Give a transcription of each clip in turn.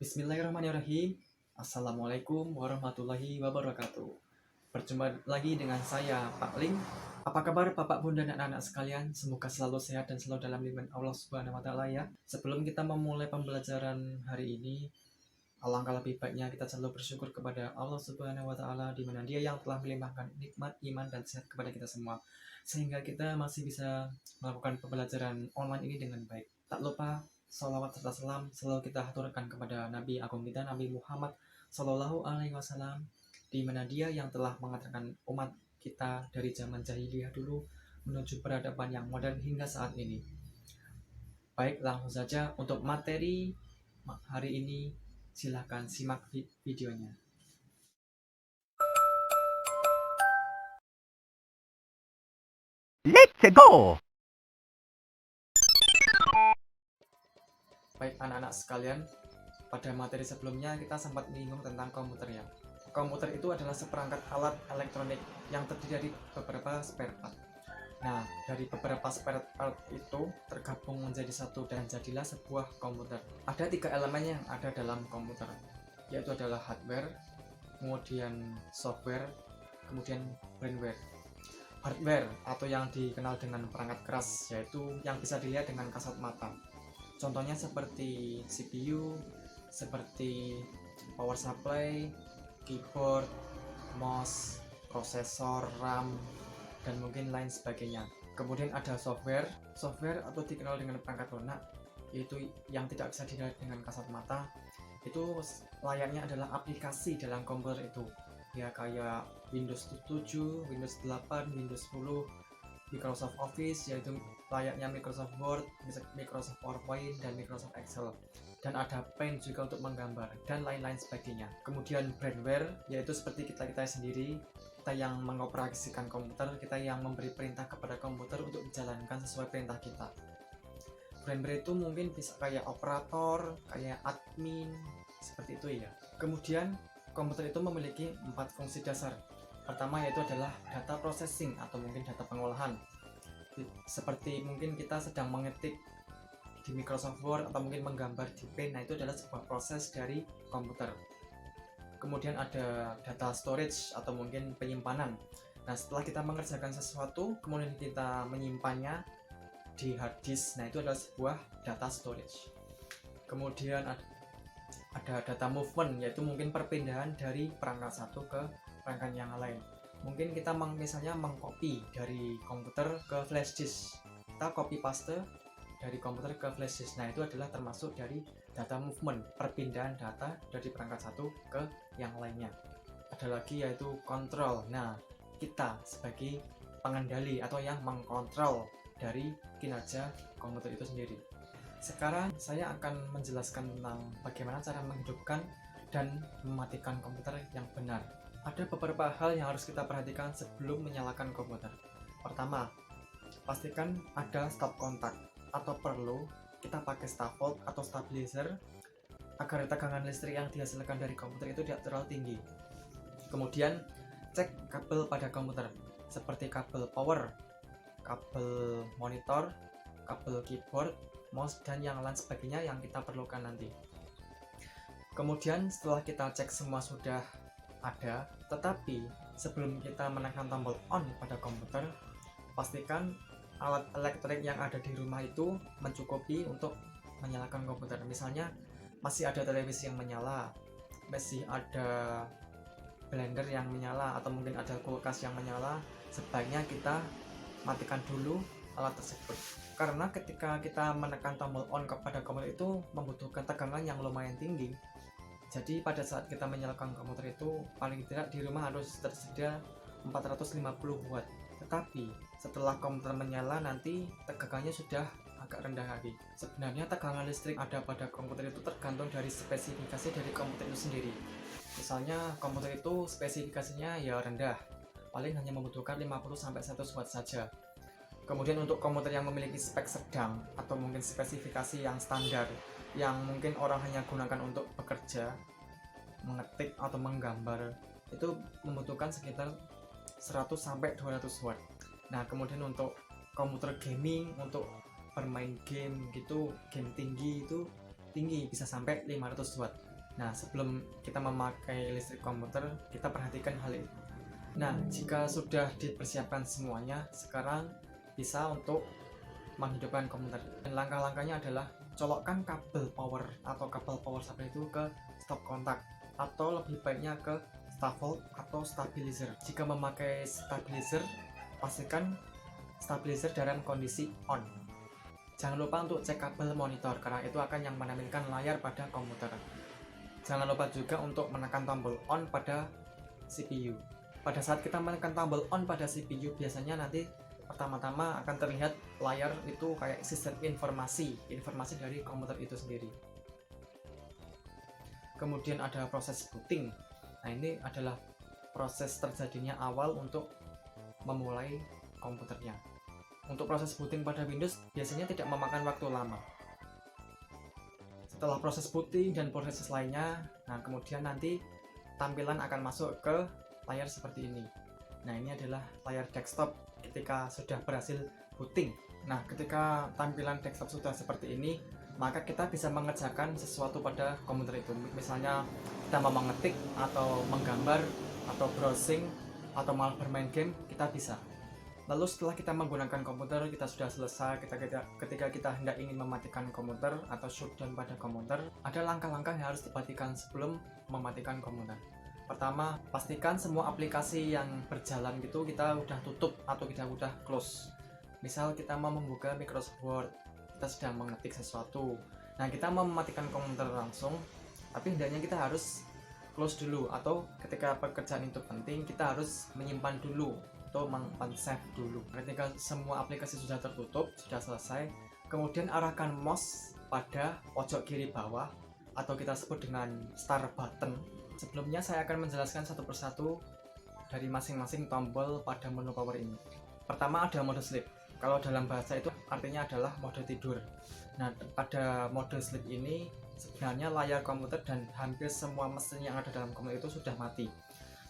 Bismillahirrahmanirrahim. Assalamualaikum warahmatullahi wabarakatuh. Berjumpa lagi dengan saya, Pak Ling. Apa kabar Bapak, Bunda, dan anak sekalian? Semoga selalu sehat dan selalu dalam lindungan Allah Subhanahu wa taala ya. Sebelum kita memulai pembelajaran hari ini, alangkah lebih baiknya kita selalu bersyukur kepada Allah Subhanahu wa taala, di mana Dia yang telah melimpahkan nikmat iman dan sehat kepada kita semua, sehingga kita masih bisa melakukan pembelajaran online ini dengan baik. Tak lupa salawat serta salam selalu kita haturkan kepada Nabi Agung kita, Nabi Muhammad Sallallahu Alaihi Wasallam, di mana Dia yang telah mengantarkan umat kita dari zaman jahiliyah dulu menuju peradaban yang modern hingga saat ini. Baik, langsung saja untuk materi hari ini, silahkan simak videonya. Let's go! Baik anak-anak sekalian, pada materi sebelumnya kita sempat menyinggung tentang komputer ya. Komputer itu adalah seperangkat alat elektronik yang terdiri dari beberapa spare part. Nah, dari beberapa spare part itu tergabung menjadi satu dan jadilah sebuah komputer. Ada 3 elemen yang ada dalam komputer, yaitu adalah hardware, kemudian software, kemudian firmware. Hardware atau yang dikenal dengan perangkat keras, yaitu yang bisa dilihat dengan kasat mata. Contohnya seperti CPU, seperti power supply, keyboard, mouse, prosesor, RAM, dan mungkin lain sebagainya. Kemudian ada software atau dikenal dengan perangkat lunak, yaitu yang tidak bisa dilihat dengan kasat mata. Itu layaknya adalah aplikasi dalam komputer itu, ya kayak Windows 7, Windows 8, Windows 10, Microsoft Office, yaitu layaknya Microsoft Word, Microsoft PowerPoint, dan Microsoft Excel. Dan ada Paint juga untuk menggambar, dan lain-lain sebagainya. Kemudian firmware, yaitu seperti kita sendiri, kita yang mengoperasikan komputer, kita yang memberi perintah kepada komputer untuk dijalankan sesuai perintah kita. Firmware itu mungkin bisa kayak operator, kayak admin, seperti itu ya. Kemudian komputer itu memiliki 4 fungsi dasar. Pertama yaitu adalah data processing atau mungkin data pengolahan. Seperti mungkin kita sedang mengetik di Microsoft Word atau mungkin menggambar di Paint, nah itu adalah sebuah proses dari komputer. Kemudian ada data storage atau mungkin penyimpanan. Nah, setelah kita mengerjakan sesuatu, kemudian kita menyimpannya di hard disk, nah itu adalah sebuah data storage. Kemudian ada data movement, yaitu mungkin perpindahan dari perangkat satu ke perangkat yang lain. Mungkin kita misalnya mengcopy dari komputer ke flash disk, kita copy paste dari komputer ke flash disk. Nah, itu adalah termasuk dari data movement, perpindahan data dari perangkat satu ke yang lainnya. Ada lagi yaitu control. Nah, kita sebagai pengendali atau yang mengkontrol dari kinerja komputer itu sendiri. Sekarang saya akan menjelaskan tentang bagaimana cara menghidupkan dan mematikan komputer yang benar. Ada beberapa hal yang harus kita perhatikan sebelum menyalakan komputer. Pertama, pastikan ada stop kontak, atau perlu kita pakai stop volt atau stabilizer agar tegangan listrik yang dihasilkan dari komputer itu tidak terlalu tinggi. Kemudian, cek kabel pada komputer, seperti kabel power, kabel monitor, kabel keyboard, mouse, dan yang lain sebagainya yang kita perlukan nanti. Kemudian setelah kita cek semua sudah ada, tetapi sebelum kita menekan tombol on pada komputer, pastikan alat elektrik yang ada di rumah itu mencukupi untuk menyalakan komputer. Misalnya masih ada televisi yang menyala, masih ada blender yang menyala, atau mungkin ada kulkas yang menyala, sebaiknya kita matikan dulu alat tersebut. Karena ketika kita menekan tombol on kepada komputer itu membutuhkan tegangan yang lumayan tinggi. Jadi pada saat kita menyalakan komputer itu paling tidak di rumah harus tersedia 450 watt. Tetapi setelah komputer menyala nanti tegangannya sudah agak rendah lagi. Sebenarnya tegangan listrik ada pada komputer itu tergantung dari spesifikasi dari komputer itu sendiri. Misalnya komputer itu spesifikasinya ya rendah, paling hanya membutuhkan 50-100 watt saja. Kemudian untuk komputer yang memiliki spek sedang atau mungkin spesifikasi yang standar, yang mungkin orang hanya gunakan untuk bekerja, mengetik atau menggambar, itu membutuhkan sekitar 100-200 watt. Nah, kemudian untuk komputer gaming, untuk bermain game gitu, game tinggi itu tinggi, bisa sampai 500 watt. Nah, sebelum kita memakai listrik komputer, kita perhatikan hal itu. Nah, jika sudah dipersiapkan semuanya, sekarang bisa untuk menghidupkan komputer. Dan langkah-langkahnya adalah colokkan kabel power atau kabel power supply itu ke stop kontak, atau lebih baiknya ke stop volt atau stabilizer. Jika memakai stabilizer, pastikan stabilizer dalam kondisi on. Jangan lupa untuk cek kabel monitor, karena itu akan yang menampilkan layar pada komputer. Jangan lupa juga untuk menekan tombol on pada CPU. Pada saat kita menekan tombol on pada CPU, biasanya nanti pertama-tama akan terlihat layar itu kayak sistem informasi dari komputer itu sendiri. Kemudian ada proses booting. Nah, ini adalah proses terjadinya awal untuk memulai komputernya. Untuk proses booting pada Windows biasanya tidak memakan waktu lama. Setelah proses booting dan proses lainnya, nah kemudian nanti tampilan akan masuk ke layar seperti ini. Nah, ini adalah layar desktop ketika sudah berhasil booting. Nah, ketika tampilan desktop sudah seperti ini, maka kita bisa mengerjakan sesuatu pada komputer itu. Misalnya kita mau mengetik atau menggambar atau browsing atau malah bermain game, kita bisa. Lalu setelah kita menggunakan komputer, kita sudah selesai, ketika kita hendak ingin mematikan komputer atau shutdown pada komputer, ada langkah-langkah yang harus diperhatikan sebelum mematikan komputer. Pertama, pastikan semua aplikasi yang berjalan gitu kita udah tutup atau kita udah close. Misal kita mau membuka Microsoft Word, kita sedang mengetik sesuatu. Nah, kita mau mematikan komputer langsung, tapi hendaknya kita harus close dulu, atau ketika pekerjaan itu penting, kita harus menyimpan dulu atau men-save dulu. Ketika semua aplikasi sudah tertutup, sudah selesai, kemudian arahkan mouse pada pojok kiri bawah atau kita sebut dengan start button. Sebelumnya saya akan menjelaskan satu persatu dari masing-masing tombol pada menu power ini. Pertama ada mode sleep. Kalau dalam bahasa itu artinya adalah mode tidur. Nah, pada mode sleep ini sebenarnya layar komputer dan hampir semua mesin yang ada dalam komputer itu sudah mati.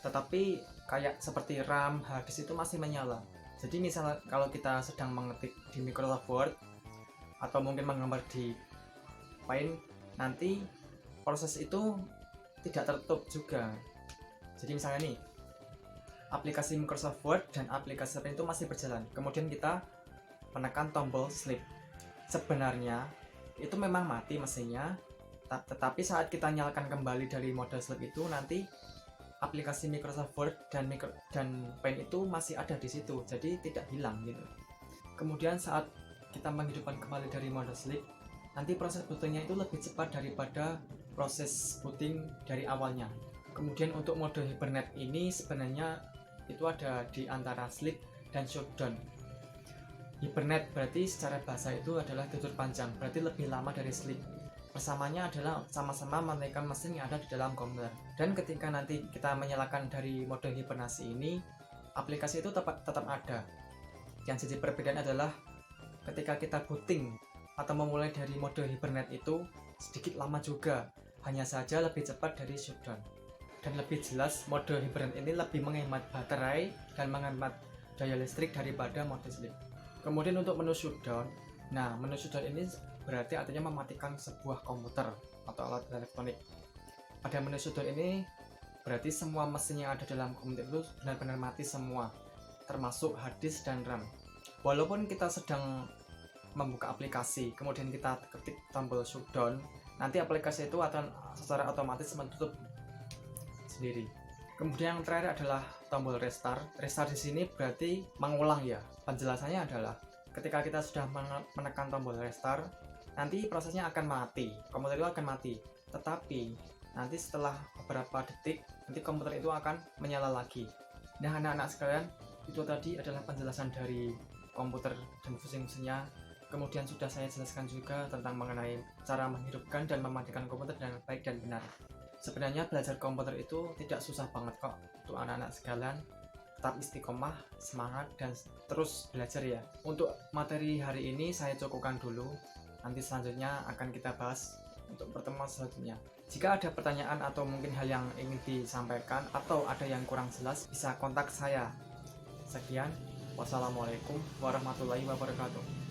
Tetapi kayak seperti RAM, hard disk itu masih menyala. Jadi misalnya kalau kita sedang mengetik di Microsoft Word atau mungkin menggambar di Paint, nanti proses itu tidak tertutup juga. Jadi misalnya nih, aplikasi Microsoft Word dan aplikasi Paint itu masih berjalan. Kemudian kita menekan tombol sleep. Sebenarnya itu memang mati mesinnya, tetapi saat kita nyalakan kembali dari mode sleep itu nanti aplikasi Microsoft Word dan Paint itu masih ada di situ, jadi tidak hilang gitu. Kemudian saat kita menghidupkan kembali dari mode sleep, nanti proses bootingnya itu lebih cepat daripada proses booting dari awalnya. Kemudian untuk mode hibernate ini sebenarnya itu ada di antara sleep dan shutdown. Hibernate berarti secara bahasa itu adalah tidur panjang, berarti lebih lama dari sleep. Persamanya adalah sama-sama mematikan mesin yang ada di dalam komputer. Dan ketika nanti kita menyalakan dari mode hibernasi ini, aplikasi itu tetap ada. Yang jadi perbedaan adalah ketika kita booting atau memulai dari mode hibernate itu sedikit lama juga, hanya saja lebih cepat dari shutdown. Dan lebih jelas, mode hibernate ini lebih menghemat baterai dan menghemat daya listrik daripada mode sleep. Kemudian untuk menu shutdown, nah menu shutdown ini berarti artinya mematikan sebuah komputer atau alat elektronik. Pada menu shutdown ini berarti semua mesin yang ada dalam komputer itu benar-benar mati semua, termasuk hard disk dan RAM. Walaupun kita sedang membuka aplikasi, kemudian kita ketik tombol shutdown, nanti aplikasi itu akan secara otomatis menutup sendiri. Kemudian yang terakhir adalah tombol restart. Restart di sini berarti mengulang ya. Penjelasannya adalah ketika kita sudah menekan tombol restart, nanti prosesnya akan mati, komputer itu akan mati. Tetapi nanti setelah beberapa detik, nanti komputer itu akan menyala lagi. Nah, anak-anak sekalian, itu tadi adalah penjelasan dari komputer dan fungsi-fungsinya. Kemudian sudah saya jelaskan juga tentang mengenai cara menghidupkan dan mematikan komputer dengan baik dan benar. Sebenarnya belajar komputer itu tidak susah banget kok untuk anak-anak sekalian. Tetap istiqomah, semangat, dan terus belajar ya. Untuk materi hari ini saya cukupkan dulu. Nanti selanjutnya akan kita bahas untuk pertemuan selanjutnya. Jika ada pertanyaan atau mungkin hal yang ingin disampaikan atau ada yang kurang jelas, bisa kontak saya. Sekian, wassalamualaikum warahmatullahi wabarakatuh.